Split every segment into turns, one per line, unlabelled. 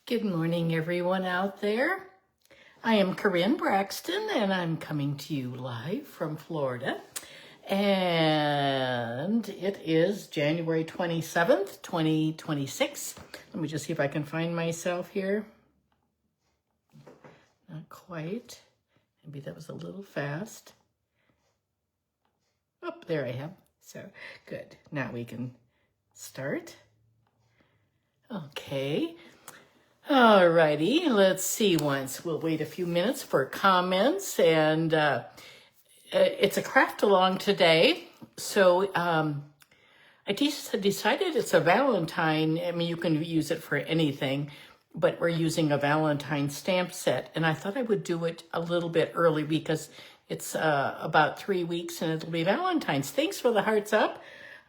Good morning, everyone out there. I am Karin Braxton, and I'm coming to you live from Florida. And it is January 27th, 2026. Let me just see if I can find myself here. Not quite. Maybe that was a little fast. Oh, there I am. So, good. Now we can start. Okay. Alrighty, let's see once. We'll wait a few minutes for comments, and it's a craft along today. So I decided it's a Valentine. I mean, you can use it for anything, but we're using a Valentine stamp set, and I thought I would do it a little bit early because it's about 3 weeks and it'll be Valentine's. Thanks for the hearts up.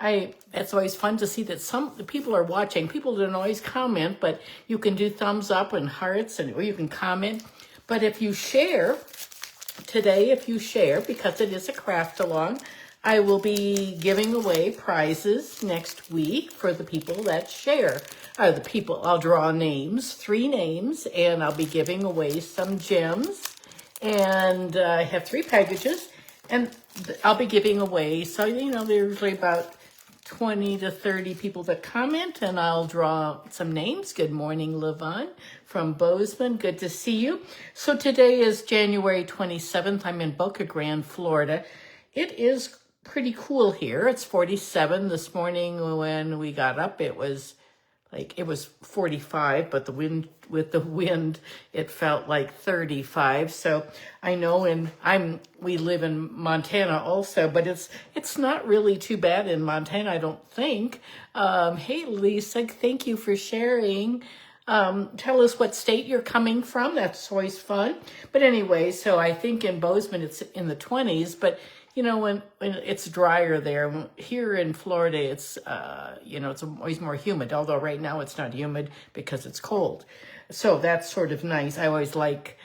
It's always fun to see that some people are watching. People don't always comment, but you can do thumbs up and hearts, or you can comment. But if you share today, because it is a craft along, I will be giving away prizes next week for the people that share. I'll draw names, 3 names, and I'll be giving away some gems. And I have 3 packages, and I'll be giving away, so, there's usually about 20 to 30 people that comment, and I'll draw some names. Good morning, Levon from Bozeman. Good to see you. So today is January 27th. I'm in Boca Grande, Florida. It is pretty cool here. It's 47. This morning when we got up, it was 45, but with the wind, it felt like 35. So I know, and we live in Montana also, but it's not really too bad in Montana, I don't think. Hey, Lisa, thank you for sharing. Tell us what state you're coming from. That's always fun. But anyway, so I think in Bozeman, it's in the 20s, but when it's drier there. Here in Florida, it's it's always more humid, although right now it's not humid because it's cold. So that's sort of nice. I like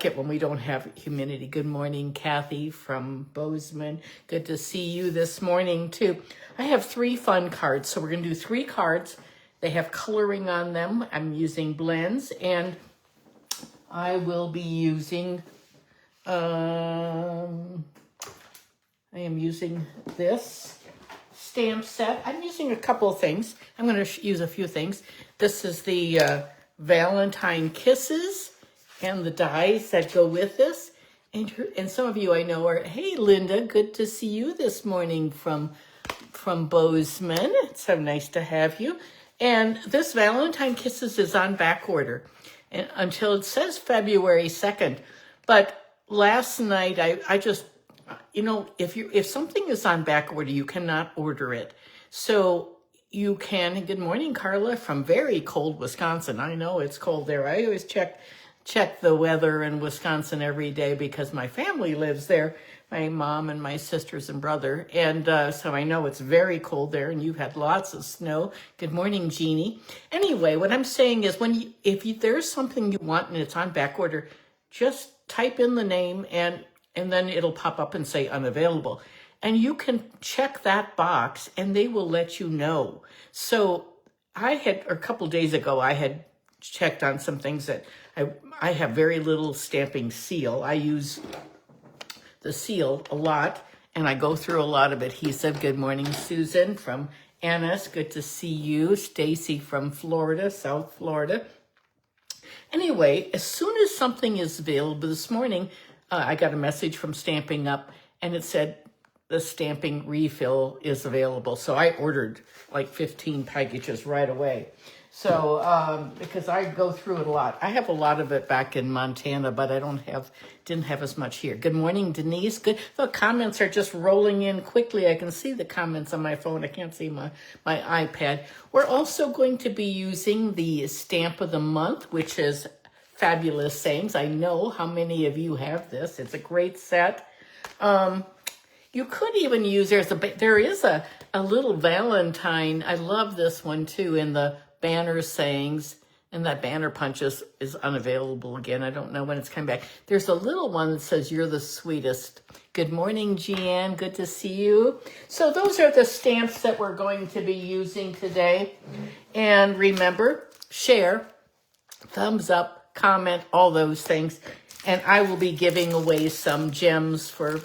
it when we don't have humidity. Good morning, Kathy from Bozeman. Good to see you this morning, too. I have 3 fun cards, so we're going to do 3 cards. They have coloring on them. I'm using blends, and I will be using... I am using this stamp set. I'm using a couple of things. I'm going to use a few things. This is the Valentine Kisses and the dies that go with this. And some of you I know are, hey, Linda, good to see you this morning from Bozeman. It's so nice to have you. And this Valentine Kisses is on back order until it says February 2nd. But last night, I just... if something is on back order, you cannot order it. So you can, good morning, Carla, from very cold Wisconsin. I know it's cold there. I always check the weather in Wisconsin every day because my family lives there, my mom and my sisters and brother. And so I know it's very cold there, and you've had lots of snow. Good morning, Jeannie. Anyway, what I'm saying is if there's something you want and it's on back order, just type in the name and then it'll pop up and say unavailable. And you can check that box and they will let you know. So a couple days ago, I had checked on some things that I have very little stamping seal. I use the seal a lot, and I go through a lot of adhesive. Good morning, Susan from Annis. Good to see you. Stacy from Florida, South Florida. Anyway, as soon as something is available this morning, I got a message from Stamping Up, and it said the stamping refill is available. So I ordered like 15 packages right away. So because I go through it a lot. I have a lot of it back in Montana, but I didn't have as much here. Good morning, Denise. Good. The comments are just rolling in quickly. I can see the comments on my phone. I can't see my iPad. We're also going to be using the Stamp of the Month, which is Fabulous Sayings. I know how many of you have this. It's a great set. You could even use, there is a little Valentine. I love this one too, in the Banner Sayings, and that banner punch is unavailable again. I don't know when it's coming back. There's a little one that says, "You're the sweetest." Good morning, Jeanne. Good to see you. So those are the stamps that we're going to be using today. And remember, share. thumbs up, comment, all those things. And I will be giving away some gems for,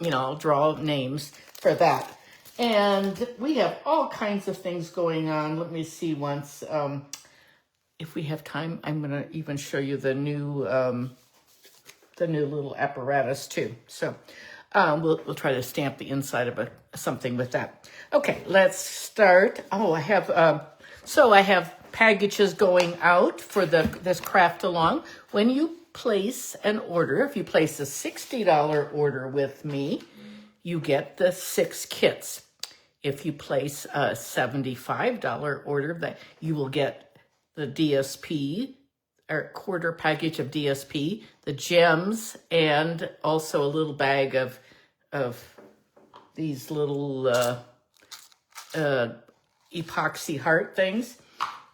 I'll draw names for that. And we have all kinds of things going on. Let me see once. If we have time, I'm going to even show you the new little apparatus too. So we'll try to stamp the inside of something with that. Okay, let's start. Oh, I have packages going out for this craft along. When you place an order, if you place a $60 order with me, you get the 6 kits. If you place a $75 order, that you will get the DSP, or quarter package of DSP, the gems, and also a little bag of these little epoxy heart things.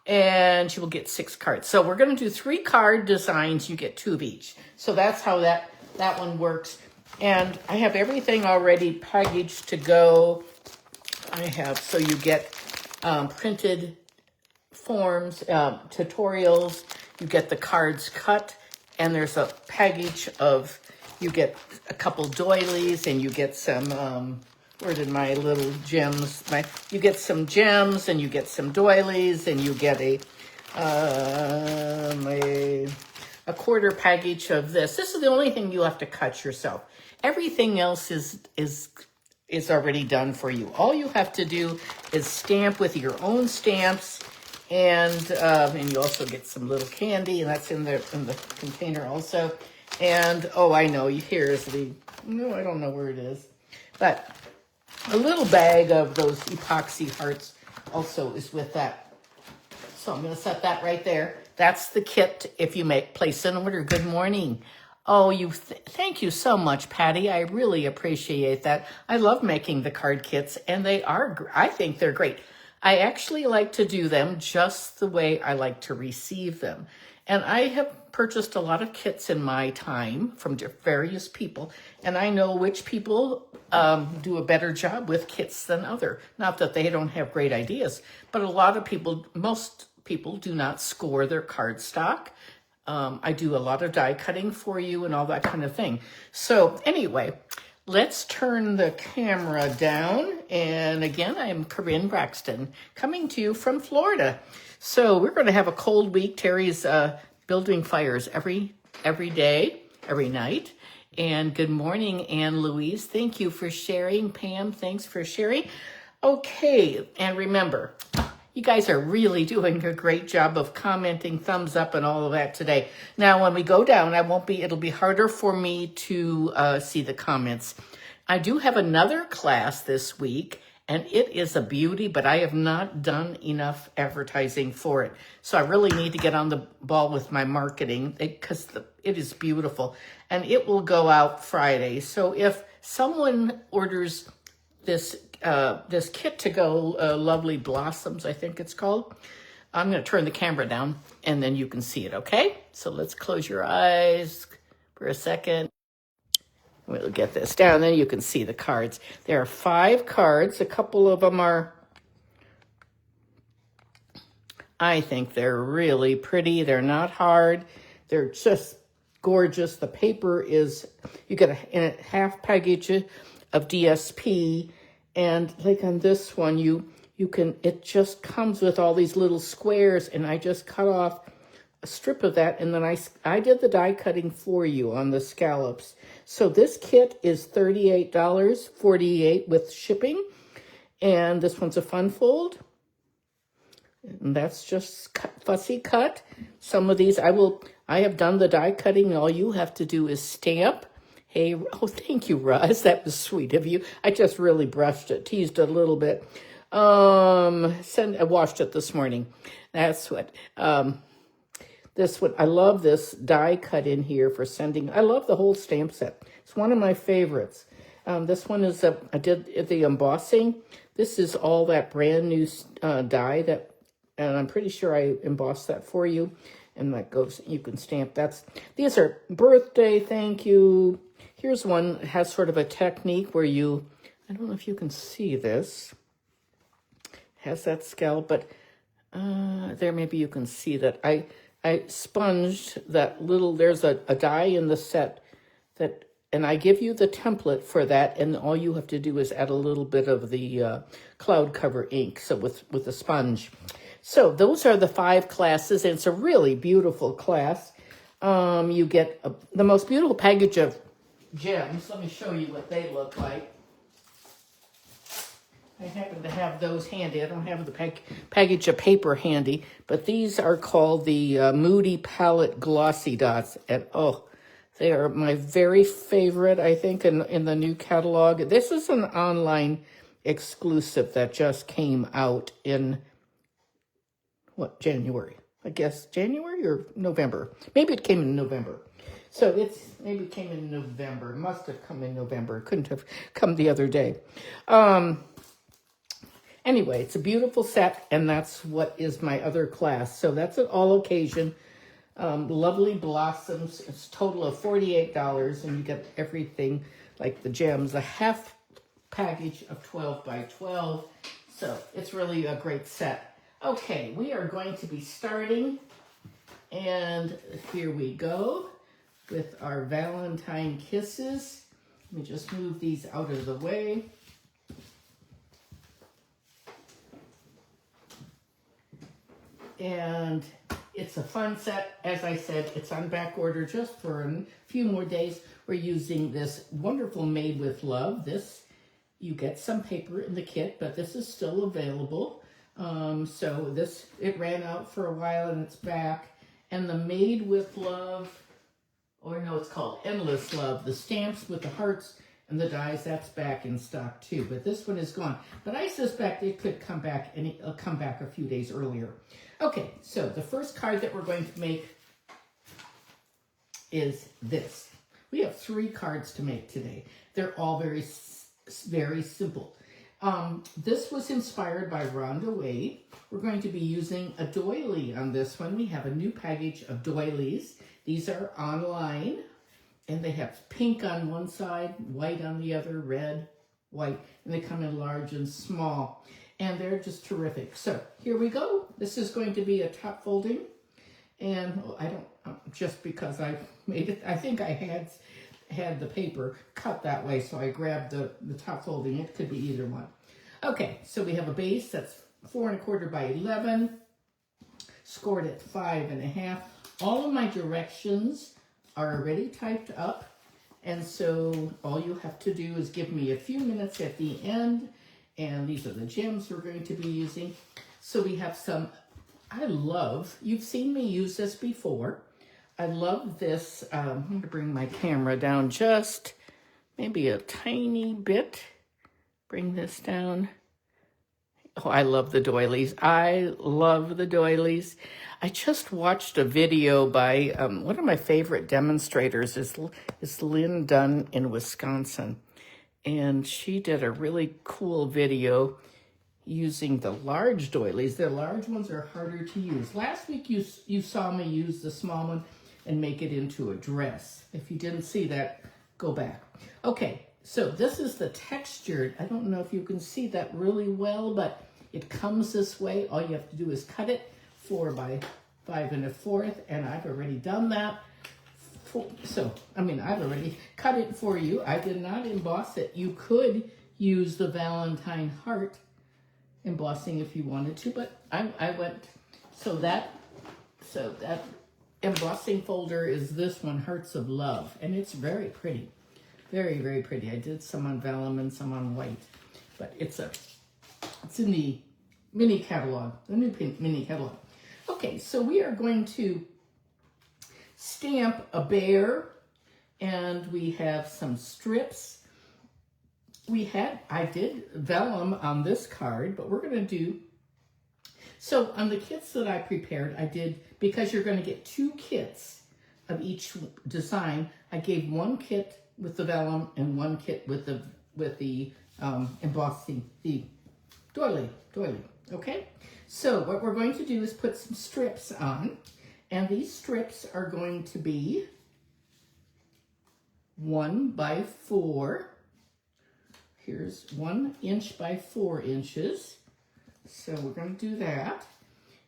And you will get 6 cards. So we're going to do 3 card designs. You get 2 of each. So that's how that one works. And I have everything already packaged to go. So you get printed forms, tutorials. You get the cards cut. And there's a package of, you get a couple doilies, and you get some, where did my little gems, you get some gems, and you get some doilies, and you get a quarter package of this. This is the only thing you have to cut yourself. Everything else is already done for you. All you have to do is stamp with your own stamps, and you also get some little candy, and that's in the container also. And oh, I know, here's I don't know where it is, but a little bag of those epoxy hearts also is with that. So I'm going to set that right there. That's the kit if you place an order. Good morning. Oh, thank you so much, Patty. I really appreciate that. I love making the card kits, and I think they're great. I actually like to do them just the way I like to receive them. And I have purchased a lot of kits in my time from various people, and I know which people do a better job with kits than other. Not that they don't have great ideas, but most people do not score their cardstock. I do a lot of die cutting for you and all that kind of thing. So anyway, let's turn the camera down. And again, I'm Karin Braxton, coming to you from Florida. So we're going to have a cold week. Terry's building fires every day, every night. And good morning, Anne Louise. Thank you for sharing. Pam, thanks for sharing. Okay, and remember, you guys are really doing a great job of commenting, thumbs up, and all of that today. Now, when we go down, it'll be harder for me to see the comments. I do have another class this week, and it is a beauty, but I have not done enough advertising for it. So I really need to get on the ball with my marketing because it is beautiful. And it will go out Friday. So if someone orders this kit to go, Lovely Blossoms, I think it's called, I'm going to turn the camera down, and then you can see it, okay? So let's close your eyes for a second. We'll get this down, then you can see the cards. There are 5 cards. A couple of them I think they're really pretty. They're not hard. They're just gorgeous. The paper is, you get a half package of DSP, and like on this one, it just comes with all these little squares, and I just cut off a strip of that, and then I did the die cutting for you on the scallops. So this kit is $38, $48 with shipping, and this one's a fun fold, and that's just fussy cut. Some of these I have done the die cutting. All you have to do is stamp. Hey, oh, thank you, Roz. That was sweet of you. I just really teased it a little bit. I washed it this morning. That's what. This one, I love this die cut in here for sending. I love the whole stamp set. It's one of my favorites. This one is I did the embossing. This is all that brand new die and I'm pretty sure I embossed that for you. And that goes, you can stamp. These are birthday, thank you. Here's one that has sort of a technique where I don't know if you can see this. It has that scallop, but there maybe you can see that. I sponged that little, there's a die in the set that, and I give you the template for that, and all you have to do is add a little bit of the cloud cover ink, so with a sponge. So those are the 5 classes, and it's a really beautiful class. You get the most beautiful package of gems. Let me show you what they look like. I happen to have those handy. I don't have the package of paper handy, but these are called the Moody Palette Glossy Dots. And oh, they are my very favorite, I think, in the new catalog. This is an online exclusive that just came out in, what, January? I guess January or November. Maybe it came in November. So maybe it came in November. It must have come in November. It couldn't have come the other day. Anyway, it's a beautiful set, and that's what is my other class. So that's an all occasion. Lovely blossoms. It's a total of $48, and you get everything like the gems, a half package of 12 by 12. So it's really a great set. Okay, we are going to be starting, and here we go with our Valentine kisses. Let me just move these out of the way. And it's a fun set. As I said, it's on back order just for a few more days. We're using this wonderful Made with Love. This, you get some paper in the kit, but this is still available. So this, it ran out for a while and it's back. And the Made with Love, or no, it's called Endless Love. The stamps with the hearts and the dies, that's back in stock too. But this one is gone. But I suspect it could come back, and it'll come back a few days earlier. Okay, so the first card that we're going to make is this. We have 3 cards to make today. They're all very, very simple. This was inspired by Ronda. We're going to be using a doily on this one. We have a new package of doilies. These are online, and they have pink on one side, white on the other, red, white, and they come in large and small. And they're just terrific. So here we go. This is going to be a top folding. And I don't, just because I made it, I think I had the paper cut that way. So I grabbed the top folding. It could be either one. Okay, so we have a base that's 4 1/4 by 11. Scored at 5 1/2. All of my directions are already typed up. And so all you have to do is give me a few minutes at the end. And these are the gems we're going to be using. So we have some, you've seen me use this before. I love this. I'm going to bring my camera down just maybe a tiny bit. Bring this down. Oh, I love the doilies. I love the doilies. I just watched a video by one of my favorite demonstrators is Lynn Dunn in Wisconsin. And she did a really cool video using the large doilies. The large ones are harder to use. Last week you saw me use the small one and make it into a dress. If you didn't see that, go back. Okay, so this is the textured. I don't know if you can see that really well, but it comes this way. All you have to do is cut it 4 by 5 1/4, and I've already done that. So, I mean, I've already cut it for you. I did not emboss it. You could use the Valentine heart embossing if you wanted to, but I went, so that embossing folder is this one, Hearts of Love, and it's very pretty. Very, very pretty. I did some on vellum and some on white, but it's in the mini catalog, the new mini catalog. Okay, so we are going to stamp a bear, and we have some strips. I did vellum on this card, but we're going to do, so on the kits that I prepared, I did, because you're going to get 2 kits of each design, I gave 1 kit with the vellum and 1 kit with the embossing, the doily, okay? So what we're going to do is put some strips on. And these strips are going to be 1 by 4. Here's 1 inch by 4 inches. So we're going to do that.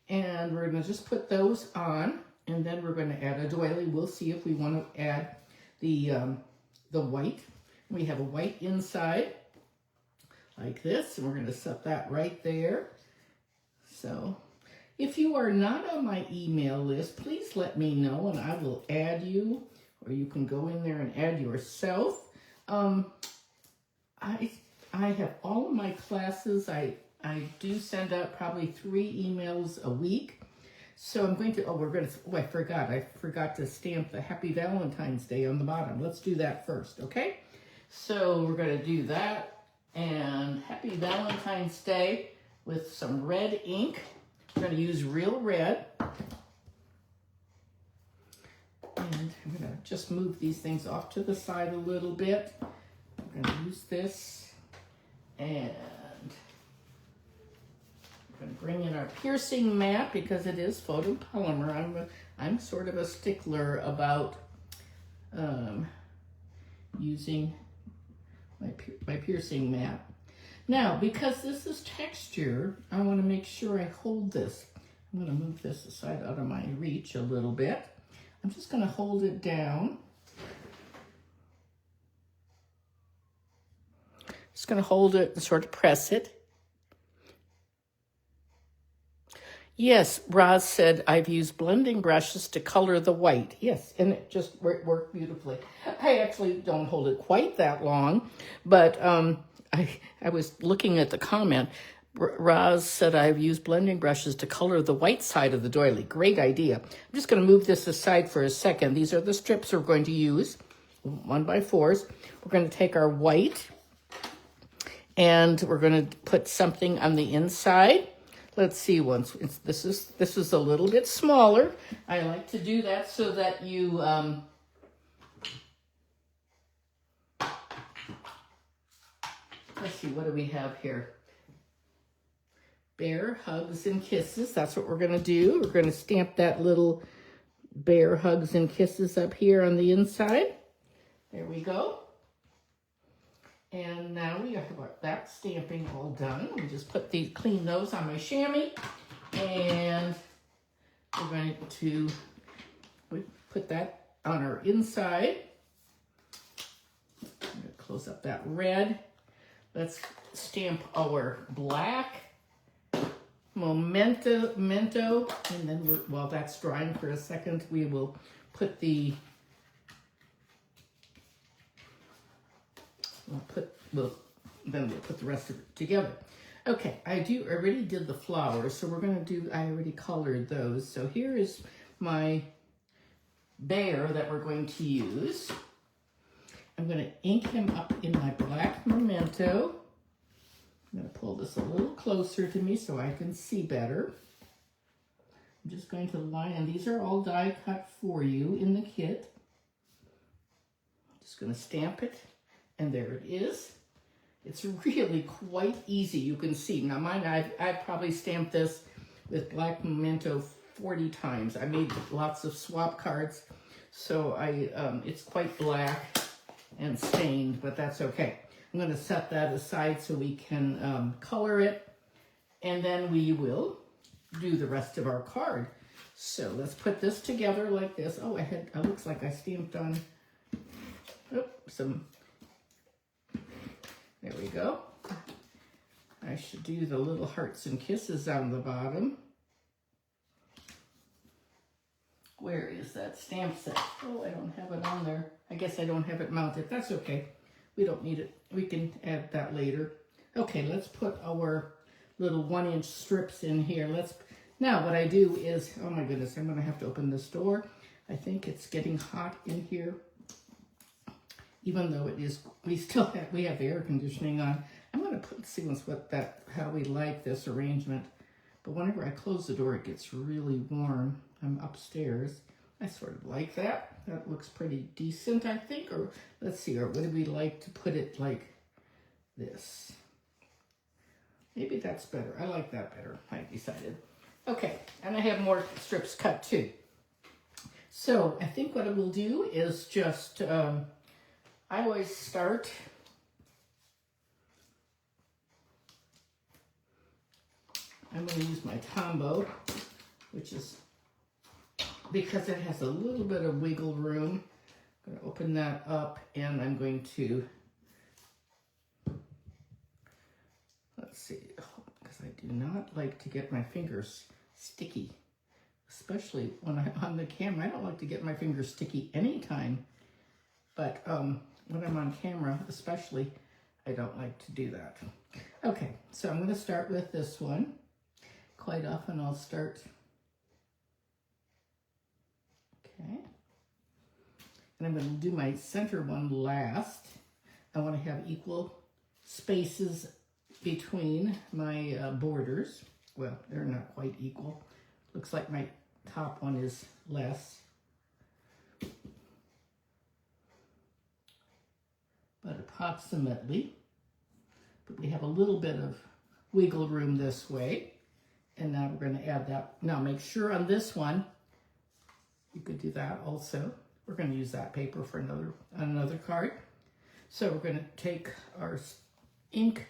And we're going to just put those on. And then we're going to add a doily. We'll see if we want to add the white. We have a white inside like this, and we're going to set that right there. So if you are not on my email list, please let me know and I will add you, or you can go in there and add yourself. I have all of my classes. I do send out probably 3 emails a week. So I'm going to, I forgot to stamp the Happy Valentine's Day on the bottom. Let's do that first, okay? So we're going to do that, and Happy Valentine's Day with some red ink. We're going to use real red. And I'm going to just move these things off to the side a little bit. I'm going to use this, and we're going to bring in our piercing mat because it is photopolymer. I'm sort of a stickler about using my piercing mat. Now, because this is texture, I want to make sure I hold this. I'm going to move this aside out of my reach a little bit. I'm just going to hold it down. Just going to hold it and sort of press it. Yes, Roz said, I've used blending brushes to color the white. Yes, and it just worked beautifully. I actually don't hold it quite that long, but I was looking at the comment. Roz said, I've used blending brushes to color the white side of the doily. Great idea. I'm just going to move this aside for a second. These are the strips we're going to use, 1x4s. We're going to take our white, and we're going to put something on the inside. Let's see, this is a little bit smaller. I like to do that so that you let's see, what do we have here? Bear hugs and kisses. That's what we're going to do. We're going to stamp that little bear hugs and kisses up here on the inside. There we go. And now we have that stamping all done. We just clean those on my chamois, and we're going to put that on our inside. I'm going to close up that red. Let's stamp our black memento, and then while that's drying for a second, we will put the we'll put the rest of it together. Okay, I already did the flowers, so I already colored those. So here is my bear that we're going to use. I'm going to ink him up in my black memento. I'm going to pull this a little closer to me so I can see better. I'm just going to line, and these are all die cut for you in the kit. I'm just going to stamp it. And there it is. It's really quite easy. You can see. Now mine, I've probably stamped this with black memento 40 times. I made lots of swap cards. So it's quite black and stained, but that's okay. I'm going to set that aside so we can color it. And then we will do the rest of our card. So let's put this together like this. Oh, it looks like I stamped on some. There we go. I should do the little hearts and kisses on the bottom. Where is that stamp set? Oh, I don't have it on there. I guess I don't have it mounted. That's okay. We don't need it. We can add that later. Okay, let's put our little 1-inch strips in here. Now what I do is, oh my goodness, I'm gonna have to open this door. I think it's getting hot in here. Even though it is, we have air conditioning on. I'm going to see how we like this arrangement. But whenever I close the door, it gets really warm. I'm upstairs. I sort of like that. That looks pretty decent, I think. Or let's see, or would we like to put it like this? Maybe that's better. I like that better, I decided. Okay, and I have more strips cut too. So I think what I will do is just, I always start I'm going to use my Tombow, which is because it has a little bit of wiggle room, I'm going to open that up and I'm going to, let's see, because I do not like to get my fingers sticky, especially when I'm on the camera. I don't like to get my fingers sticky anytime, but when I'm on camera especially, I don't like to do that. Okay, so I'm going to start with this one. Quite often I'll start, okay, and I'm going to do my center one last. I want to have equal spaces between my borders. Well, they're not quite equal. Looks like my top one is less. But approximately. But we have a little bit of wiggle room this way. And now we're going to add that. Now make sure on this one, you could do that also. We're going to use that paper for another card. So we're going to take our ink,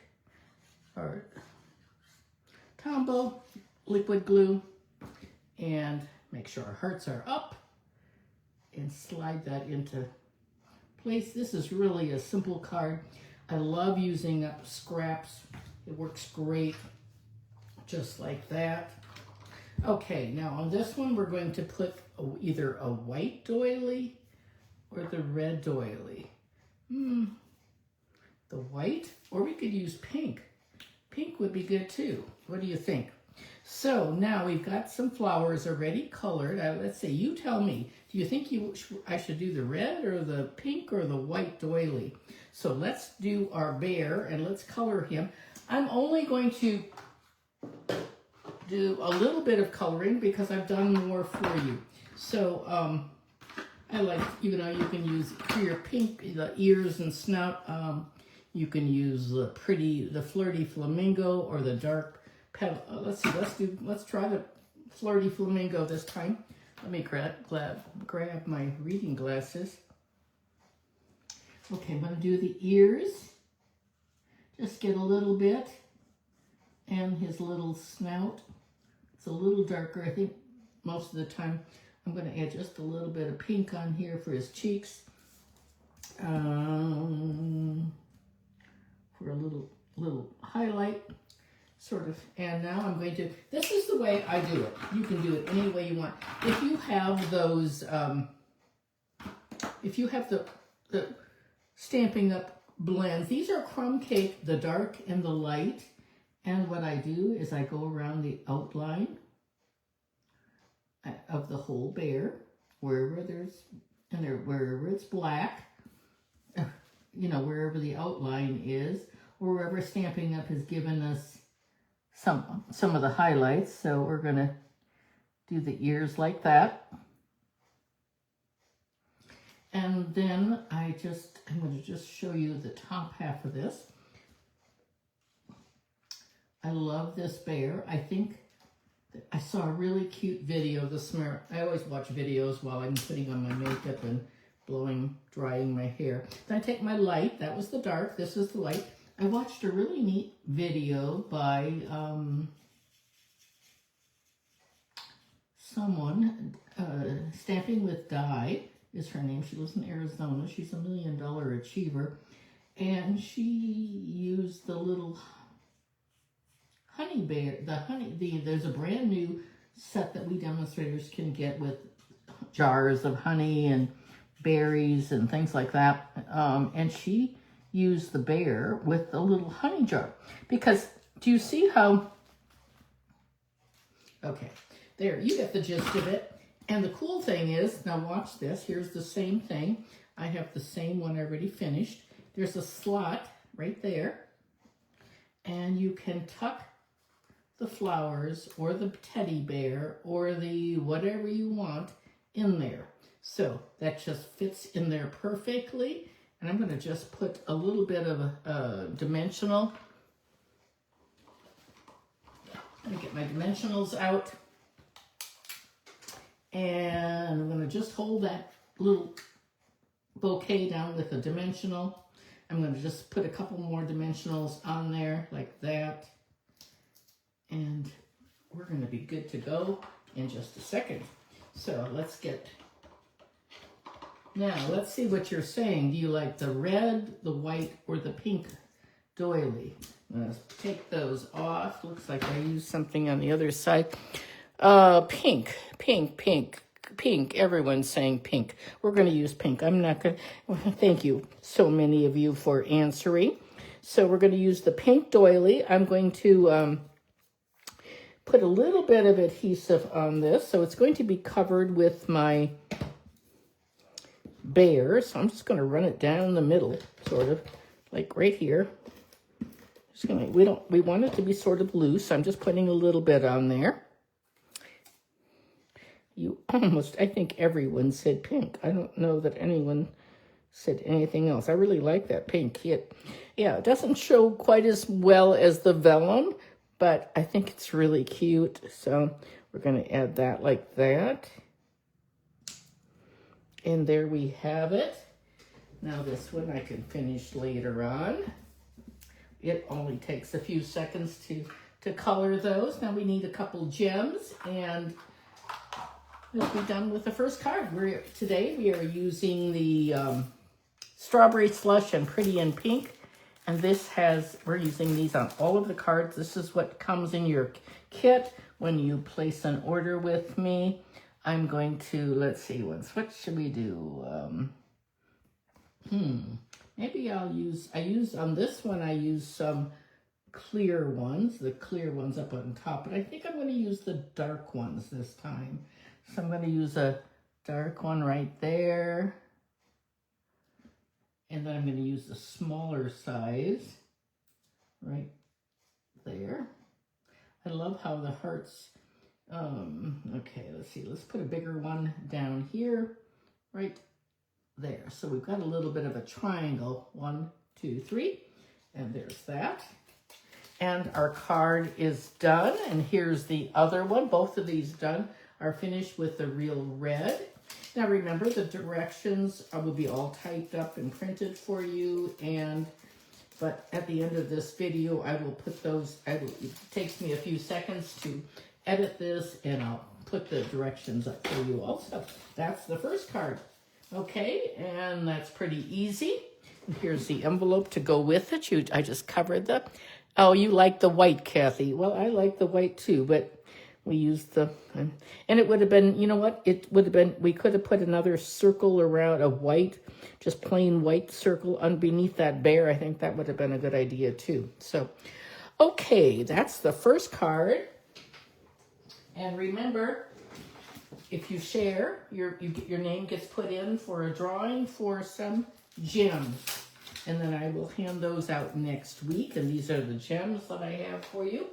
our Tombow liquid glue, and make sure our hearts are up and slide that into place. This is really a simple card. I love using up scraps. It works great, just like that. Okay, now on this one, we're going to put either a white doily or the red doily. The white, or we could use pink. Pink would be good too. What do you think? So now we've got some flowers already colored. Let's see, you tell me. Do you think I should do the red or the pink or the white doily? So let's do our bear and let's color him. I'm only going to do a little bit of coloring because I've done more for you. So I like, you know, you can use for your pink, the ears and snout. You can use the flirty flamingo or the dark petal. Let's see, let's try the flirty flamingo this time. Let me grab my reading glasses. Okay, I'm going to do the ears. Just get a little bit. And his little snout. It's a little darker. I think most of the time I'm going to add just a little bit of pink on here for his cheeks. For a little highlight, sort of. And now I'm going to, this is the way I do it. You can do it any way you want. If you have those, if you have the Stampin' Up! Blends, these are Crumb Cake, the dark and the light. And what I do is I go around the outline of the whole bear, wherever it's black, you know, wherever the outline is, or wherever Stampin' Up! Has given us some of the highlights. So we're going to do the ears like that. And then I'm going to just show you the top half of this. I love this bear. I think I saw a really cute video this morning. I always watch videos while I'm putting on my makeup and drying my hair. Then I take my light. That was the dark. This is the light. I watched a really neat video by someone, Stamping with Dye is her name. She lives in Arizona. She's a $1 million achiever. And she used the little honey bear, there's a brand new set that we demonstrators can get with jars of honey and berries and things like that. And she used the bear with a little honey jar. Because, do you see how, okay, there, you get the gist of it. And the cool thing is, now watch this, here's the same thing. I have the same one already finished. There's a slot right there. And you can tuck the flowers or the teddy bear or the whatever you want in there. So that just fits in there perfectly. And I'm going to just put a little bit of a dimensional. Let me get my dimensionals out. And I'm going to just hold that little bouquet down with a dimensional. I'm going to just put a couple more dimensionals on there like that. And we're going to be good to go in just a second. So let's get, now let's see what you're saying. Do you like the red, the white, or the pink doily? Let's take those off. Looks like I used something on the other side. Pink, pink, pink, pink. Everyone's saying pink. We're going to use pink. I'm not going to, thank you so many of you for answering. So we're going to use the pink doily. I'm going to put a little bit of adhesive on this. So it's going to be covered with my bear. So I'm just going to run it down the middle, sort of, like right here. Just gonna, we want it to be sort of loose. I'm just putting a little bit on there. You almost, I think everyone said pink. I don't know that anyone said anything else. I really like that pink kit. Yeah, it doesn't show quite as well as the vellum, but I think it's really cute. So we're going to add that like that. And there we have it. Now this one I can finish later on. It only takes a few seconds to color those. Now we need a couple gems, and we'll be done with the first card. Today we are using the Strawberry Slush and Pretty in Pink. And this we're using these on all of the cards. This is what comes in your kit when you place an order with me. I'm going to, let's see, what should we do? Maybe on this one, I use some clear ones, the clear ones up on top, but I think I'm going to use the dark ones this time. So I'm going to use a dark one right there. And then I'm going to use the smaller size right there. I love how the hearts, okay, let's see. Let's put a bigger one down here, right there. So we've got a little bit of a triangle. 1, 2, 3, and there's that. And our card is done. And here's the other one. Both of these done are finished with the real red. Now remember, the directions will be all typed up and printed for you, but at the end of this video, I will put those, it takes me a few seconds to edit this, and I'll put the directions up for you also. That's the first card. Okay, and that's pretty easy. And here's the envelope to go with it. I just covered the, oh, you like the white, Kathy. Well, I like the white too, but we used and it would have been, you know what? It would have been, we could have put another circle around, a white, just plain white circle underneath that bear. I think that would have been a good idea too. So, okay, that's the first card. And remember, if you share, your name gets put in for a drawing for some gems. And then I will hand those out next week. And these are the gems that I have for you.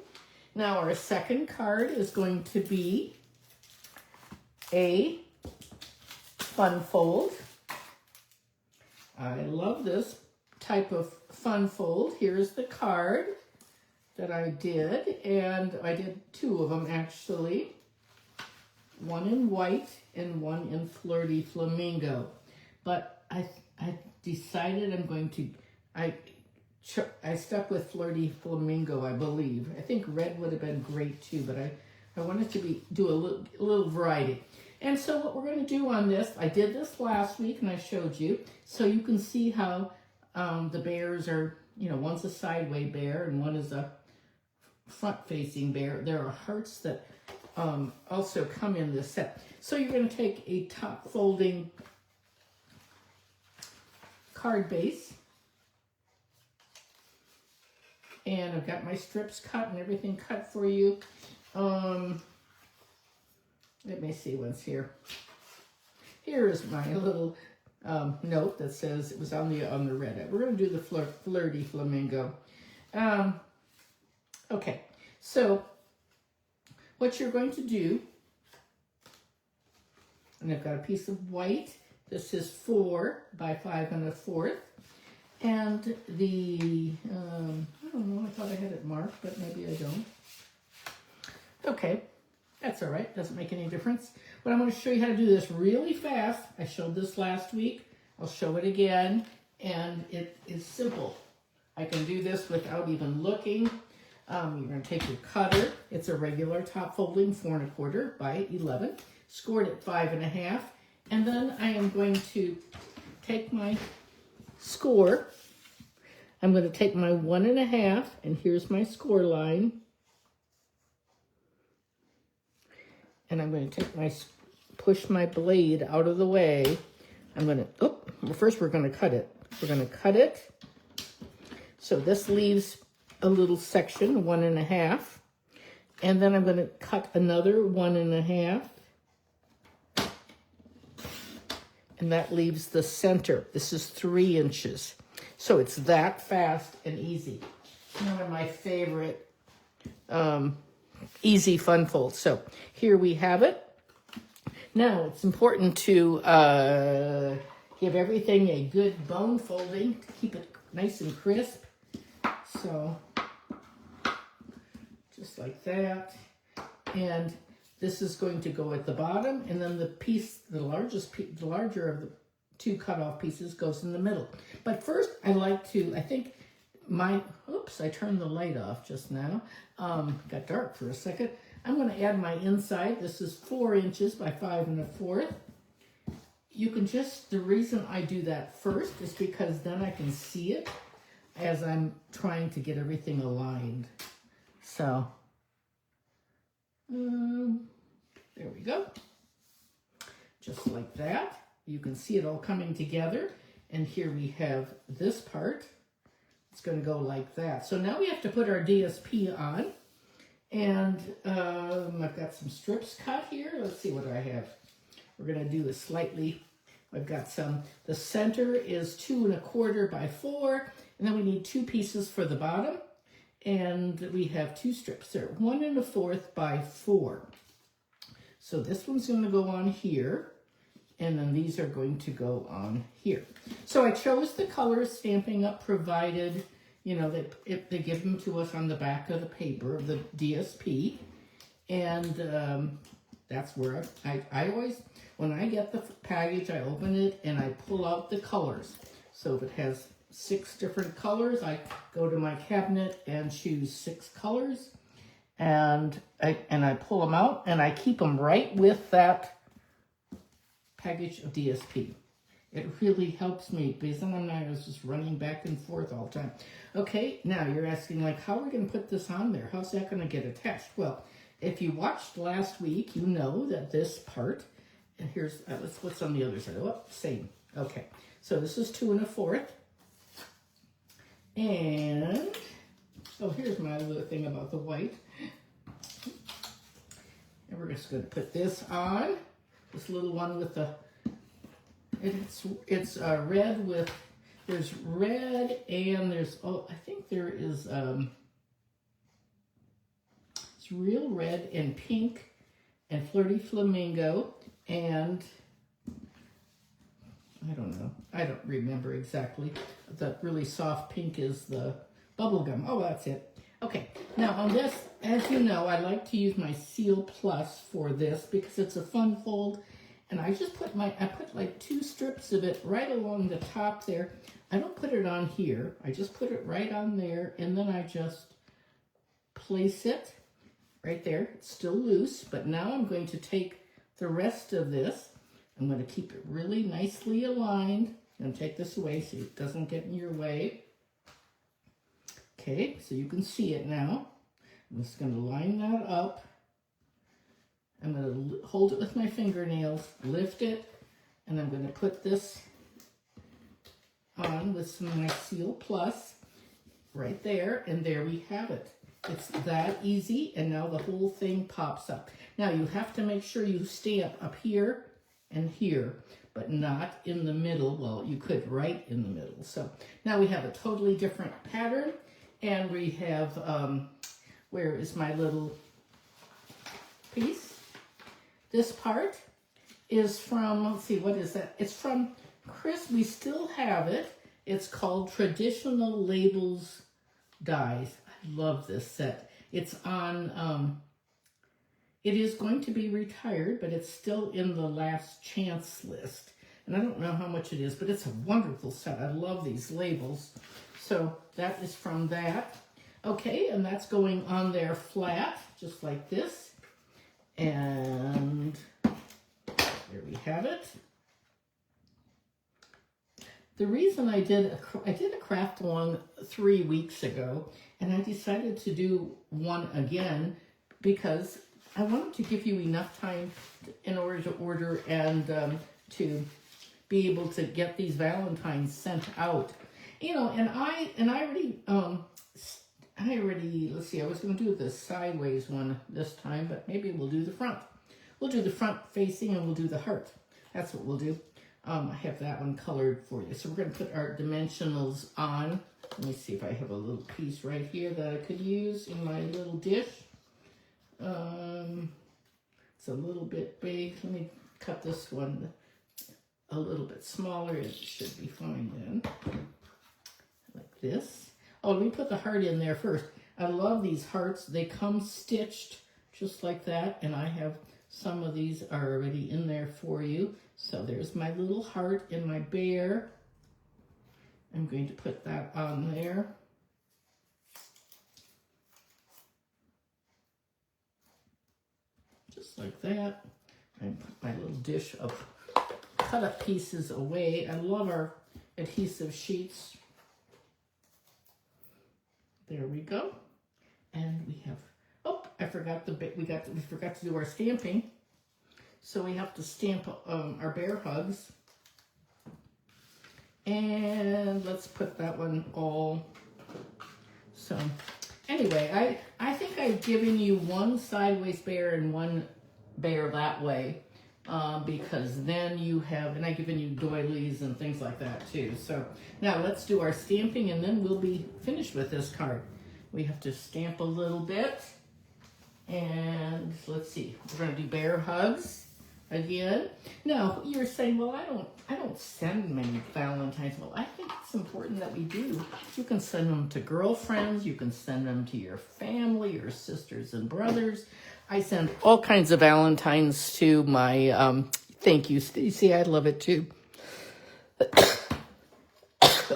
Now our second card is going to be a fun fold. I love this type of fun fold. Here's the card that I did, and I did 2 of them actually. One in white and one in Flirty Flamingo. But I decided I'm going to, I stuck with Flirty Flamingo, I believe. I think red would have been great too, but I wanted to do a little variety. And so what we're going to do on this, I did this last week and I showed you, so you can see how the bears are, you know, one's a sideway bear and one is a front-facing bear. There are hearts that also come in this set. So you're going to take a top-folding card base. And I've got my strips cut and everything cut for you. Let me see what's here. Here is my little note that says it was on the red. We're going to do the Flirty Flamingo. Okay, so what you're going to do, and I've got a piece of white. This is 4 by 5 1/4. And the, I don't know, I thought I had it marked, but maybe I don't. Okay, that's all right, doesn't make any difference. But I'm going to show you how to do this really fast. I showed this last week. I'll show it again, and it is simple. I can do this without even looking. You're going to take your cutter. It's a regular top folding 4 1/4 by 11. scored at 5.5. And then I am going to take my score. I'm going to take my 1.5, and here's my score line. And I'm going to take my, push my blade out of the way. I'm going to, well, first we're going to cut it. We're going to cut it. So this leaves a little section, 1.5. And then I'm going to cut another 1.5. And that leaves the center. This is 3 inches. So it's that fast and easy. One of my favorite easy fun folds. So here we have it. Now it's important to give everything a good bone folding to keep it nice and crisp. So just like that. And this is going to go at the bottom, and then the piece, the larger of the 2 cut-off pieces goes in the middle. But first, I like to, I think my, oops, I turned the light off just now. Got dark for a second. I'm going to add my inside. This is 4 inches by 5 1/4. You can just, the reason I do that first is because then I can see it as I'm trying to get everything aligned. So, there we go. Just like that. You can see it all coming together. And here we have this part. It's going to go like that. So now we have to put our DSP on. And I've got some strips cut here. Let's see what I have. We're going to do a slightly, I've got some, the center is 2 1/4 by 4. And then we need 2 pieces for the bottom. And we have 2 strips there, 1 1/4 by 4. So this one's going to go on here. And then these are going to go on here. So I chose the colors Stampin' Up! Provided, you know, they give them to us on the back of the paper of the DSP. And that's where I always, when I get the package, I open it and I pull out the colors. So if it has 6 different colors, I go to my cabinet and choose 6 colors. And I pull them out and I keep them right with that package of DSP. It really helps me because then I'm not just running back and forth all the time. Okay, now you're asking, like, how are we going to put this on there? How's that going to get attached? Well, if you watched last week, you know that this part, and here's, what's on the other side? Oh, same. Okay, so this is 2 1/4. And, oh, here's my little thing about the white. And we're just going to put this on. This little one with the, it's red with, there's red and there's, oh, I think there is, it's real red and pink and flirty flamingo and, I don't know, I don't remember exactly. The really soft pink is the bubble gum. Oh, that's it. Okay, now on this, as you know, I like to use my Seal Plus for this because it's a fun fold. And I just put I put like 2 strips of it right along the top there. I don't put it on here. I just put it right on there. And then I just place it right there. It's still loose, but now I'm going to take the rest of this. I'm going to keep it really nicely aligned. I'm going to take this away so it doesn't get in your way. Okay, so you can see it now. I'm just going to line that up. I'm going to hold it with my fingernails, lift it, and I'm going to put this on with some of my Seal Plus right there, and there we have it. It's that easy, and now the whole thing pops up. Now you have to make sure you stamp up here and here, but not in the middle. Well, you could right in the middle. So now we have a totally different pattern. And we have, where is my little piece? This part is from, let's see, what is that? It's from Chris, we still have it. It's called Traditional Labels Dies. I love this set. It's on, it is going to be retired, but it's still in the last chance list. And I don't know how much it is, but it's a wonderful set. I love these labels. So that is from that. Okay, and that's going on there flat, just like this. And we have it. The reason I did a craft along 3 weeks ago, and I decided to do one again because I wanted to give you enough time in order to order and to be able to get these Valentines sent out. You know, and I already, let's see, I was going to do the sideways one this time, but maybe we'll do the front. We'll do the front facing and we'll do the heart. That's what we'll do. I have that one colored for you. So we're going to put our dimensionals on. Let me see if I have a little piece right here that I could use in my little dish. It's a little bit big. Let me cut this one a little bit smaller. It should be fine then. Like this. Oh, let me put the heart in there first. I love these hearts. They come stitched just like that, and I have some of these are already in there for you. So there's my little heart and my bear. I'm going to put that on there. Just like that. And put my little dish of cut up pieces away. I love our adhesive sheets. There we go. And we have, oh, I forgot we forgot to do our stamping. So we have to stamp our bear hugs. And let's put that one all. So anyway, I think I've given you one sideways bear and one bear that way. Because then you have, and I've given you doilies and things like that too. So now let's do our stamping and then we'll be finished with this card. We have to stamp a little bit. And let's see, we're going to do bear hugs again. Now you're saying, well, I don't send many Valentines. Well, I think it's important that we do. You can send them to girlfriends. You can send them to your family, your sisters and brothers. I send all kinds of Valentines to my, thank you, Stacy. I love it too.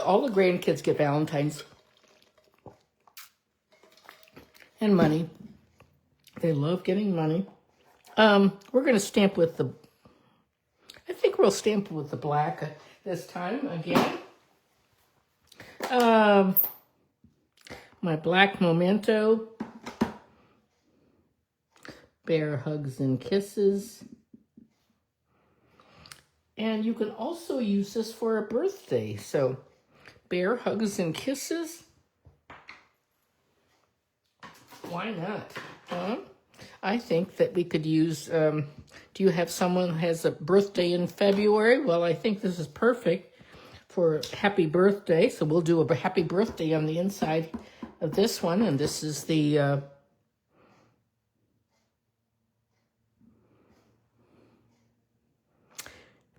All the grandkids get Valentines. And money. They love getting money. We're going to stamp with the, I think we'll stamp with the black this time again. My black memento. Bear hugs and kisses. And you can also use this for a birthday. So, bear hugs and kisses. Why not? Huh? I think that we could use, do you have someone who has a birthday in February? Well, I think this is perfect for happy birthday. So we'll do a happy birthday on the inside of this one. And this is the,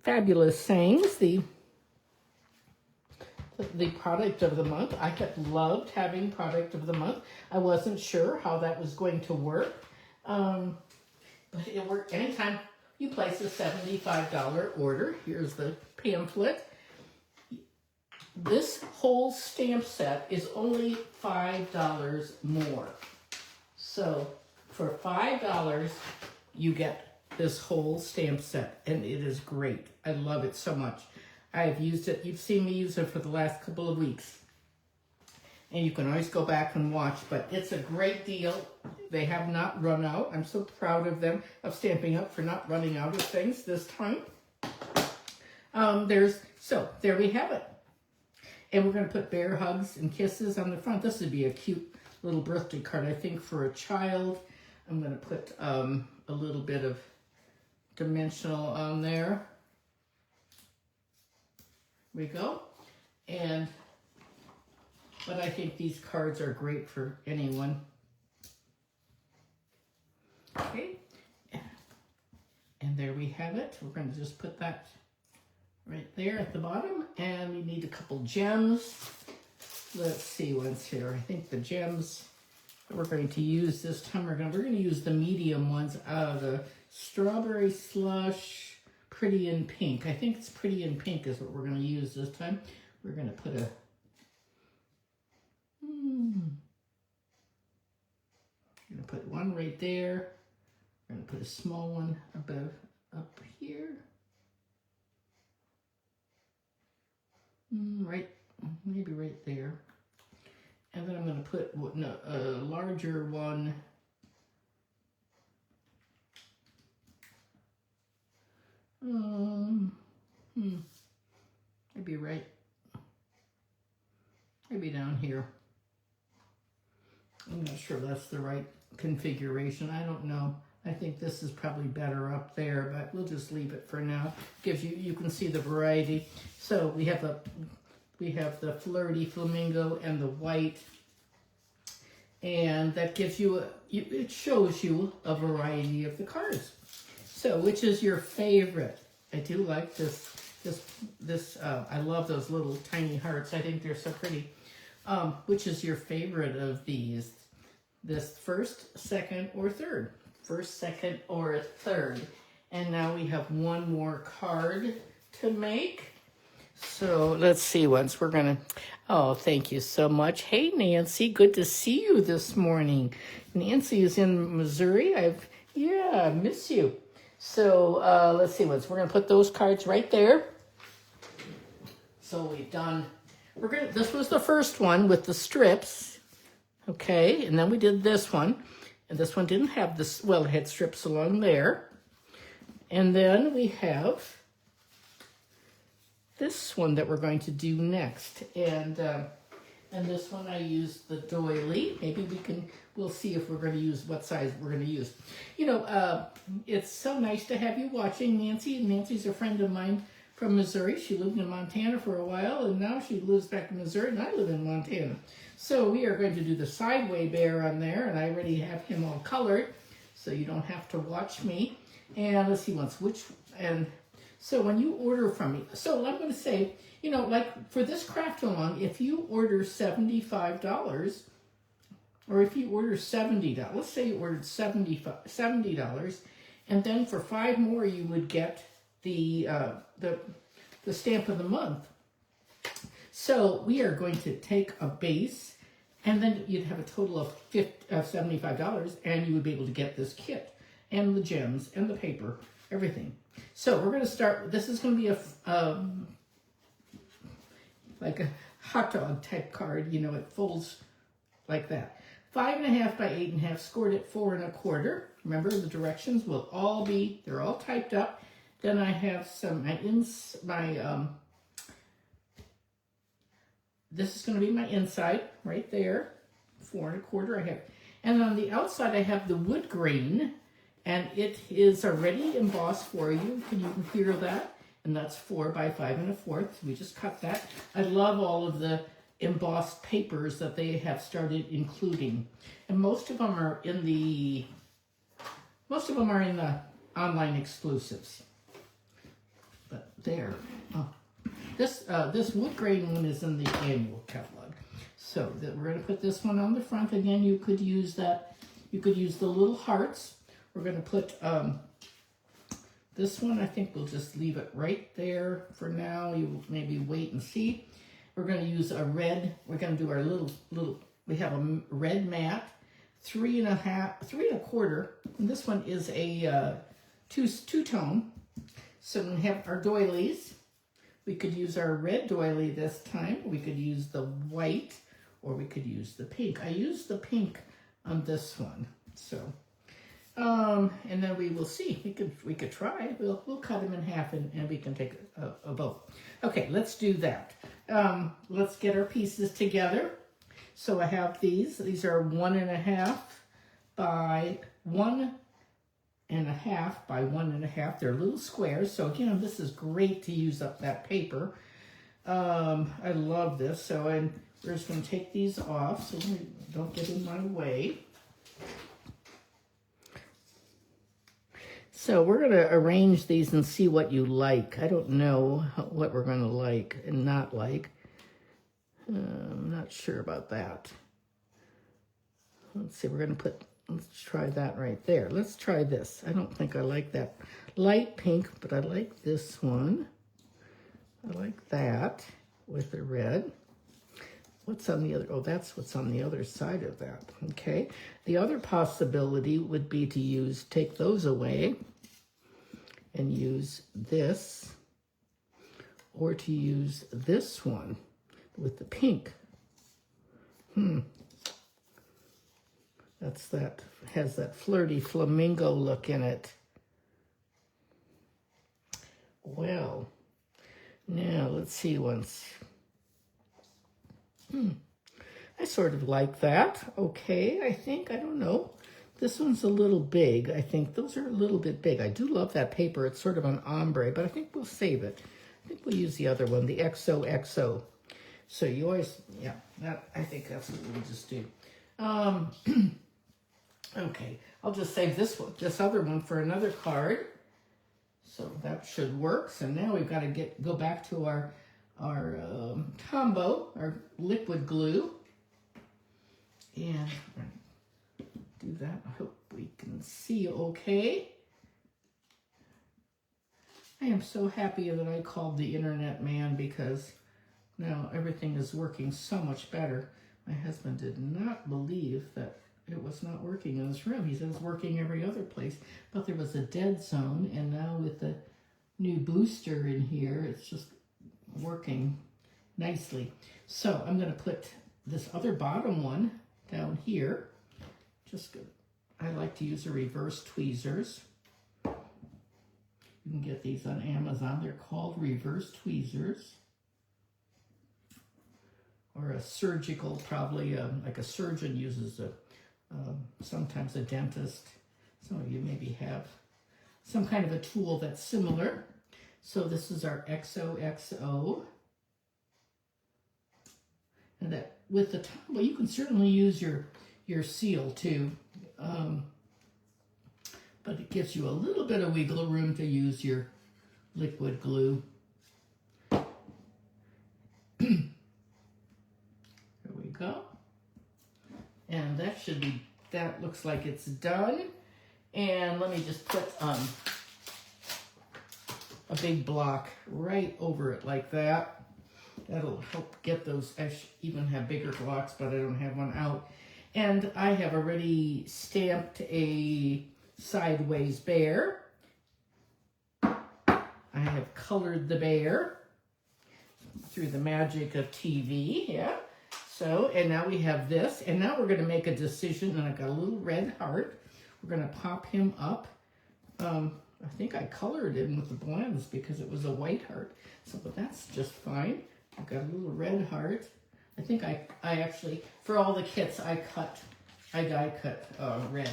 Fabulous Sayings, the product of the month. I have loved having product of the month. I wasn't sure how that was going to work, but it worked anytime you place a $75 order. Here's the pamphlet. This whole stamp set is only $5 more. So for $5, you get this whole stamp set, and it is great. I love it so much. I've used it. You've seen me use it for the last couple of weeks. And you can always go back and watch, but it's a great deal. They have not run out. I'm so proud of them, of Stampin' Up! For not running out of things this time. So there we have it. And we're going to put bear hugs and kisses on the front. This would be a cute little birthday card, I think, for a child. I'm going to put a little bit of dimensional on there. We go. But I think these cards are great for anyone. Okay. And there we have it. We're going to just put that right there at the bottom. And we need a couple gems. Let's see what's here. I think the gems that we're going to use this time, we're going to use the medium ones out of the Strawberry Slush, Pretty in Pink. I think it's Pretty in Pink is what we're going to use this time. We're going to put a I'm going to put one right there. We're going to put a small one above up here. right, maybe right there. And then I'm going to put a larger one. Maybe right, maybe down here. I'm not sure that's the right configuration. I don't know. I think this is probably better up there, but we'll just leave it for now. Gives you can see the variety. So we have the flirty flamingo and the white, and that gives you it shows you a variety of the cards. So which is your favorite? I do like this. I love those little tiny hearts. I think they're so pretty. Which is your favorite of these? This first, second, or third? First, second, or third. And now we have one more card to make. So let's see once we're gonna, oh, thank you so much. Hey, Nancy, good to see you this morning. Nancy is in Missouri. I miss you. So let's see once we're gonna put those cards right there. So we've done, this was the first one with the strips. Okay, and then we did this one. And this one didn't have this, well, it had strips along there. And then we have this one that we're going to do next. And this one I used the doily. Maybe we'll see if we're going to use, what size we're going to use. You know, it's so nice to have you watching, Nancy. Nancy's a friend of mine from Missouri. She lived in Montana for a while, and now she lives back in Missouri, and I live in Montana. So we are going to do the sideway bear on there, and I already have him all colored, so you don't have to watch me. And let's see and so when you order from me, so I'm going to say, you know, like for this craft along, if you order $75, or if you order $70, let's say you ordered $70, and then for 5 more you would get the stamp of the month. So we are going to take a base, and then you'd have a total of $75, and you would be able to get this kit, and the gems, and the paper, everything. So we're going to start, this is going to be like a hot dog type card, you know, it folds like that. 5.5 by 8.5, scored at 4 1/4. Remember, the directions will all be, they're all typed up. Then I have this is going to be my inside right there, 4 1/4 I have. And on the outside I have the wood grain, and it is already embossed for you. Can you hear that? And that's 4 by 5 1/4. We just cut that. I love all of the embossed papers that they have started including. And most of them are in the online exclusives. But there. Oh. This wood grain one is in the annual catalog. So we're going to put this one on the front. Again, you could use that. You could use the little hearts. We're going to put this one. I think we'll just leave it right there for now. You maybe wait and see. We're going to use a red. We're going to do our little. We have a red matte, 3 1/4, and this one is a two-tone. So we have our doilies. We could use our red doily this time. We could use the white, or we could use the pink. I used the pink on this one. So, and then we will see. We could try. We'll cut them in half, and we can take a vote. Okay, let's do that. Let's get our pieces together. So I have these. These are 1.5 by 1.5 by 1.5. They're little squares. So again, this is great to use up that paper. I love this. So we're just going to take these off so they don't get in my way. So we're going to arrange these and see what you like. I don't know what we're going to like and not like. I'm not sure about that. Let's see, let's try that right there. Let's try this. I don't think I like that light pink, but I like this one. I like that with the red. What's on the other? Oh, that's what's on the other side of that. Okay. The other possibility would be to take those away and use this. or to use this one with the pink. Has that flirty flamingo look in it. Well, now let's see once. I sort of like that. Okay, I think, I don't know. This one's a little big. I think those are a little bit big. I do love that paper. It's sort of an ombre, but I think we'll save it. I think we'll use the other one, the XOXO. So you always, yeah, I think that's what we'll just do. Okay, I'll just save this other one for another card. So that should work. So now we've got to go back to our combo, our liquid glue. And do that. I hope we can see okay. I am so happy that I called the internet man, because now everything is working so much better. My husband did not believe that it was not working in this room. He said it's working every other place, but there was a dead zone, and now with the new booster in here, it's just working nicely. So I'm going to put this other bottom one down here. I like to use the reverse tweezers. You can get these on Amazon. They're called reverse tweezers. Or a surgical, probably like a surgeon uses sometimes a dentist. Some of you maybe have some kind of a tool that's similar. So this is our XOXO. And that with the top, well, you can certainly use your seal too. But it gives you a little bit of wiggle room to use your liquid glue. There we go. And that looks like it's done. And let me just put a big block right over it like that. That'll help get those. I even have bigger blocks, but I don't have one out. And I have already stamped a sideways bear. I have colored the bear through the magic of TV, yeah. So, and now we have this, and now we're going to make a decision, and I've got a little red heart. We're going to pop him up. I think I colored him with the blends because it was a white heart, so but that's just fine. I've got a little red heart. I think I actually, for all the kits, I die cut red.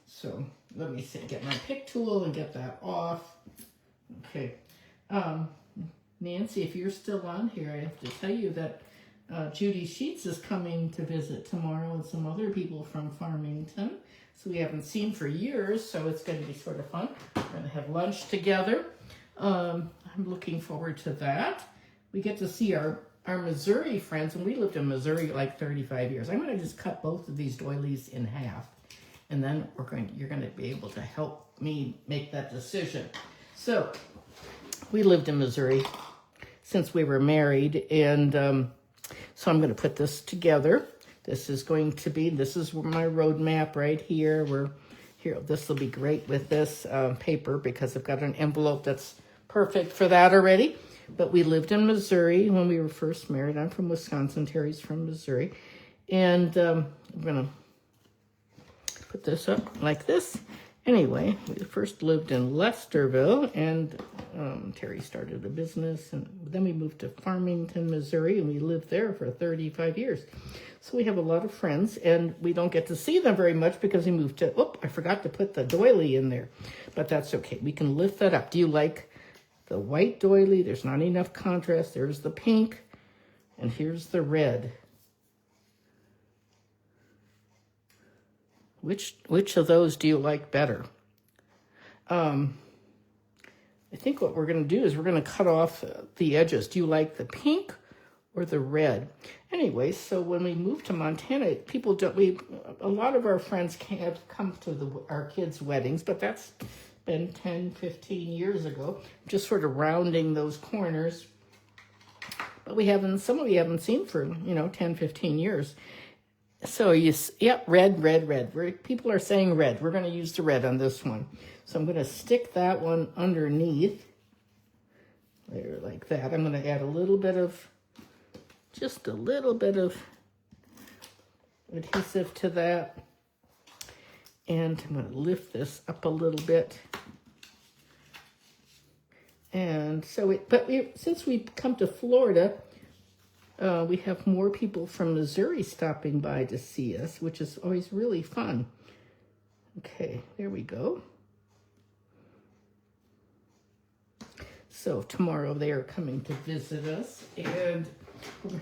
So let me get my pick tool and get that off. Okay. Nancy, if you're still on here, I have to tell you that Judy Sheets is coming to visit tomorrow, and some other people from Farmington. So we haven't seen for years, so it's going to be sort of fun. We're going to have lunch together. I'm looking forward to that. We get to see our Missouri friends, and we lived in Missouri like 35 years. I'm going to just cut both of these doilies in half, and then you're going to be able to help me make that decision. So we lived in Missouri since we were married, and so I'm going to put this together. This is my roadmap right here. This will be great with this paper because I've got an envelope that's perfect for that already. But we lived in Missouri when we were first married. I'm from Wisconsin. Terry's from Missouri. And I'm going to put this up like this. Anyway, we first lived in Lesterville, and Terry started a business. And then we moved to Farmington, Missouri, and we lived there for 35 years. So we have a lot of friends, and we don't get to see them very much because we moved to, I forgot to put the doily in there. But that's okay. We can lift that up. Do you like the white doily? There's not enough contrast. There's the pink, and here's the red. Which of those do you like better? I think what we're going to do is we're going to cut off the edges. Do you like the pink or the red? Anyway, so when we moved to Montana, a lot of our friends have come to our kids' weddings, but that's been 10, 15 years ago. Just sort of rounding those corners. But some of you haven't seen for, 10, 15 years. So red. People are saying red. We're going to use the red on this one. So I'm going to stick that one underneath There, like that. I'm going to add a little bit of, just a little bit of adhesive to that. And I'm going to lift this up a little bit. And so since we've come to Florida, we have more people from Missouri stopping by to see us, which is always really fun. Okay, there we go. So tomorrow they are coming to visit us. And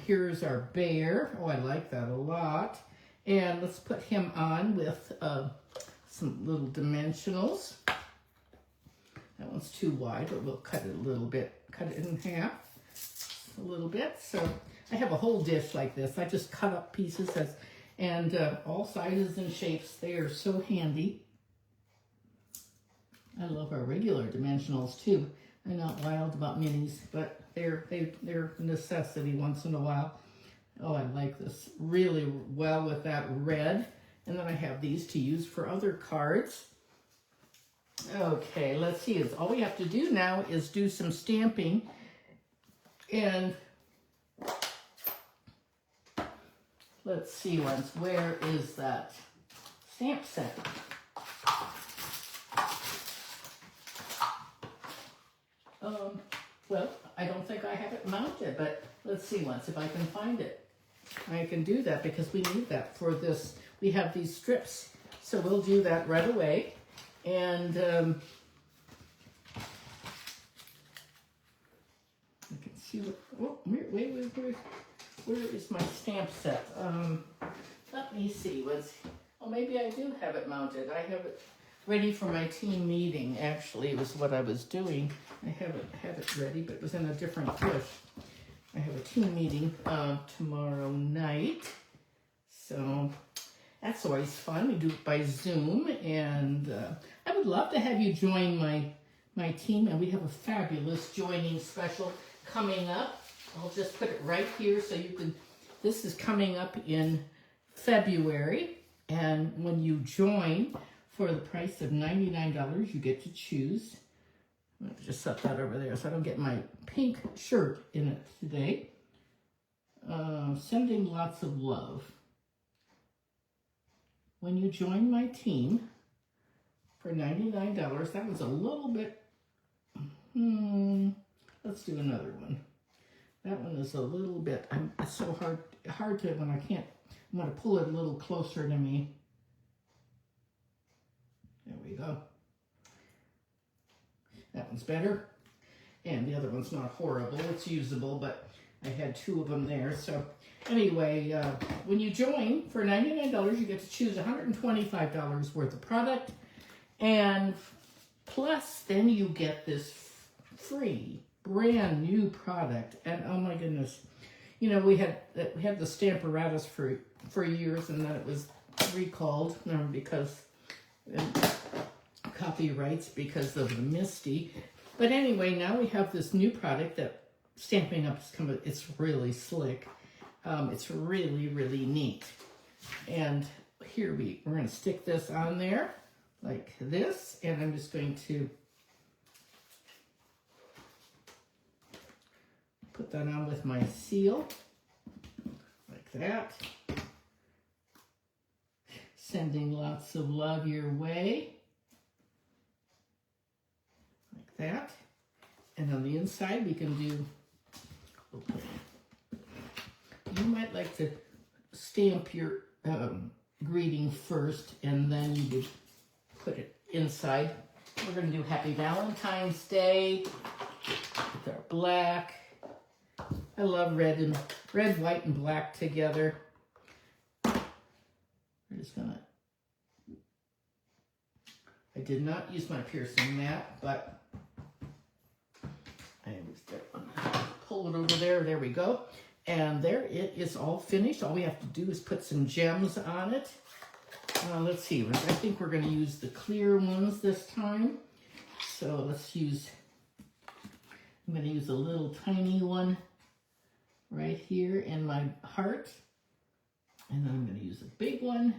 here's our bear. Oh, I like that a lot. And let's put him on with some little dimensionals. That one's too wide, but we'll cut it a little bit, cut it in half a little bit. So I have a whole dish like this. I just cut up pieces and all sizes and shapes. They are so handy. I love our regular dimensionals too. I'm not wild about minis, but they're a necessity once in a while. Oh, I like this really well with that red. And then I have these to use for other cards. Okay, let's see. All we have to do now is do some stamping. And let's see once. Where is that stamp set? Well, I don't think I have it mounted, but let's see once if I can find it. I can do that because we need that for this. We have these strips, so we'll do that right away. And I can see what, oh, wait, where is my stamp set? Let me see, oh, maybe I do have it mounted. I have it ready for my team meeting, actually, was what I was doing. I haven't had it ready, but it was in a different dish. I have a team meeting tomorrow night, so that's always fun. We do it by Zoom, and I would love to have you join my team, and we have a fabulous joining special coming up. I'll just put it right here so you can, this is coming up in February, and when you join for the price of $99, you get to choose. I'm going to just set that over there so I don't get my pink shirt in it today. Sending lots of love. When you join my team for $99, that was a little bit, let's do another one. That one is a little bit, it's so hard to, when I can't, I'm going to pull it a little closer to me. There we go. That one's better. And the other one's not horrible. It's usable, but I had two of them there. So anyway, when you join for $99, you get to choose $125 worth of product. And plus, then you get this free, brand new product. And oh my goodness, you know, we had the Stamparatus for years, and then it was recalled because copyrights because of the Misty. But anyway, now we have this new product that Stampin' Up is coming. It's really slick. It's really, really neat. And here we're going to stick this on there like this, and I'm just going to put that on with my seal like that. Sending lots of love your way. Like that. And on the inside we can do, you might like to stamp your greeting first and then you would put it inside. We're going to do Happy Valentine's Day with our black. I love red, white, and black together. We're just gonna, I did not use my piercing mat, but I pull it over there. There we go. And there it is all finished. All we have to do is put some gems on it. Let's see. I think we're going to use the clear ones this time. So let's use, I'm going to use a little tiny one right here in my heart. And then I'm going to use a big one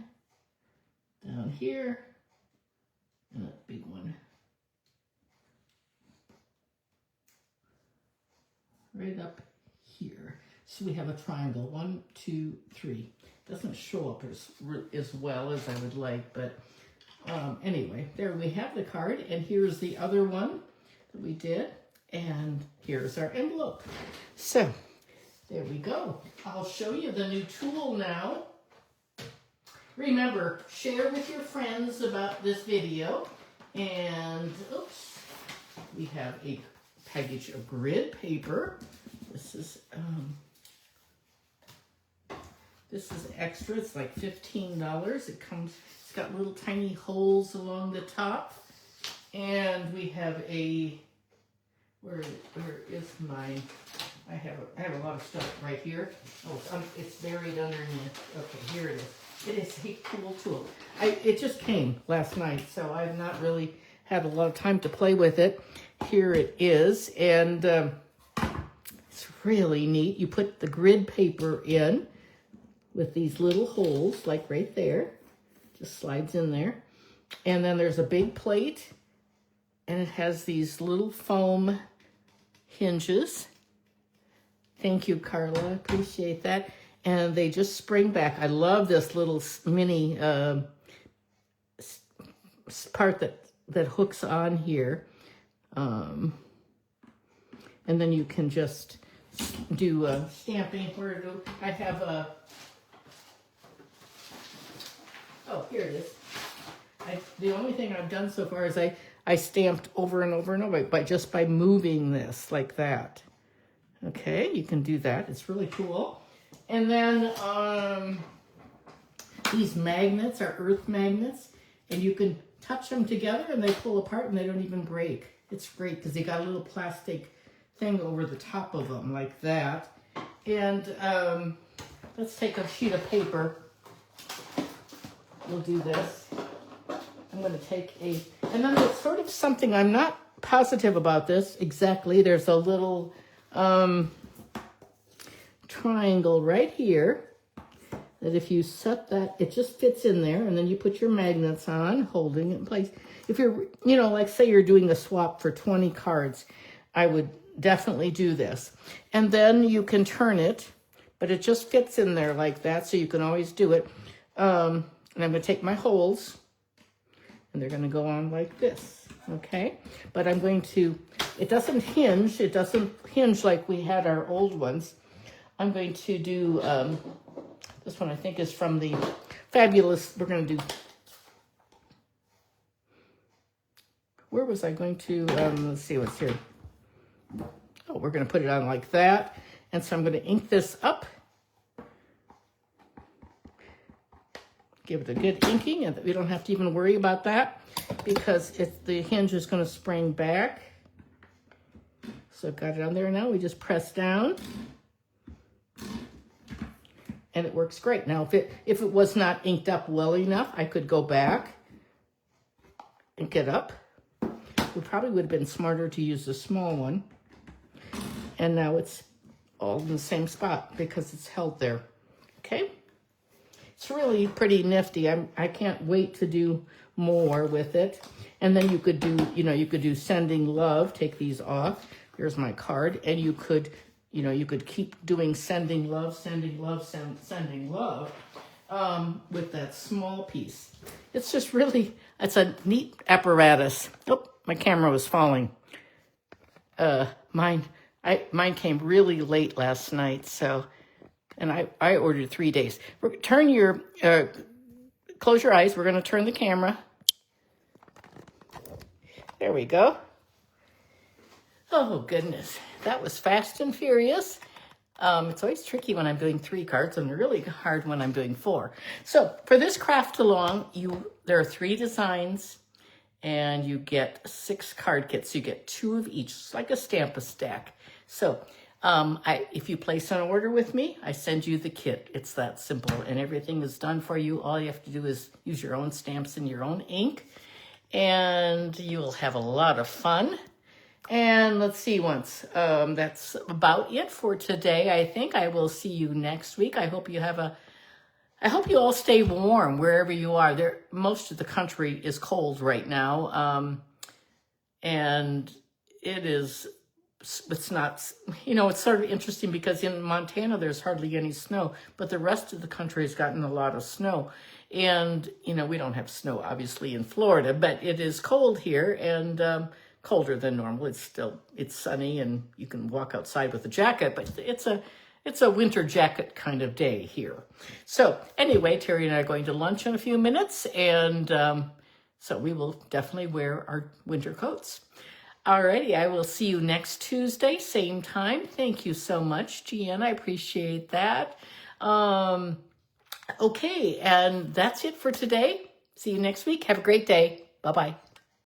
down here and a big one right up here. So we have a triangle, 1, 2, 3. Doesn't show up as well as I would like, but anyway, there we have the card, and here's the other one that we did, and here's our envelope. So there we go. I'll show you the new tool now. Remember, share with your friends about this video, and oops, we have a package of grid paper. This is extra. It's like $15. It's got little tiny holes along the top. And we have a, where is mine? I have a lot of stuff right here. Oh, it's buried underneath. Okay, here it is. It is a cool tool. It just came last night, so I've not really had a lot of time to play with it. Here it is, and it's really neat. You put the grid paper in with these little holes, like right there. Just slides in there. And then there's a big plate, and it has these little foam hinges. Thank you, Carla. Appreciate that. And they just spring back. I love this little mini part that hooks on here. And then you can just do stamping. I have a, oh, here it is. The only thing I've done so far is I stamped over and over and over just by moving this like that. Okay, you can do that. It's really cool. And then these magnets are earth magnets, and you can touch them together and they pull apart and they don't even break. It's great because they got a little plastic thing over the top of them like that. And let's take a sheet of paper. We'll do this. I'm going to take and then there's sort of something, I'm not positive about this exactly. There's a little triangle right here that if you set that, it just fits in there, and then you put your magnets on, holding it in place. If you're, like say you're doing a swap for 20 cards, I would definitely do this. And then you can turn it, but it just fits in there like that, so you can always do it. And I'm going to take my holes, and they're going to go on like this, okay? But I'm going to, it doesn't hinge like we had our old ones. I'm going to do, this one I think is from the Fabulous, we're going to do, where was I going to, let's see what's here. Oh, we're going to put it on like that. And so I'm going to ink this up. Give it a good inking, and we don't have to even worry about that because the hinge is going to spring back. So I've got it on there now. We just press down. And it works great. Now, if it was not inked up well enough, I could go back, ink it up. It probably would have been smarter to use the small one. And now it's all in the same spot because it's held there. Okay? It's really pretty nifty. I can't wait to do more with it. And then you could do, you could do sending love. Take these off. Here's my card. And you could keep doing sending love with that small piece. It's just really, it's a neat apparatus. Oh, my camera was falling. Mine came really late last night, so, and I ordered 3 days. Close your eyes. We're going to turn the camera. There we go. Oh, goodness. That was fast and furious. It's always tricky when I'm doing 3 cards and really hard when I'm doing 4. So for this craft along, there are 3 designs and you get 6 card kits. You get 2 of each. It's like a Stamp-A-Stack. So if you place an order with me, I send you the kit. It's that simple, and everything is done for you. All you have to do is use your own stamps and your own ink, and you'll have a lot of fun. And let's see, that's about it for today. I think I will see you next week. I hope you all stay warm wherever you are. Most of the country is cold right now, and it is it's not, you know, it's sort of interesting because in Montana there's hardly any snow, but the rest of the country has gotten a lot of snow. And, you know, we don't have snow obviously in Florida, but it is cold here and colder than normal. It's sunny and you can walk outside with a jacket, but it's a winter jacket kind of day here. So anyway, Terry and I are going to lunch in a few minutes, and so we will definitely wear our winter coats. Alrighty, I will see you next Tuesday, same time. Thank you so much, Gian. I appreciate that. Okay, and that's it for today. See you next week. Have a great day. Bye-bye.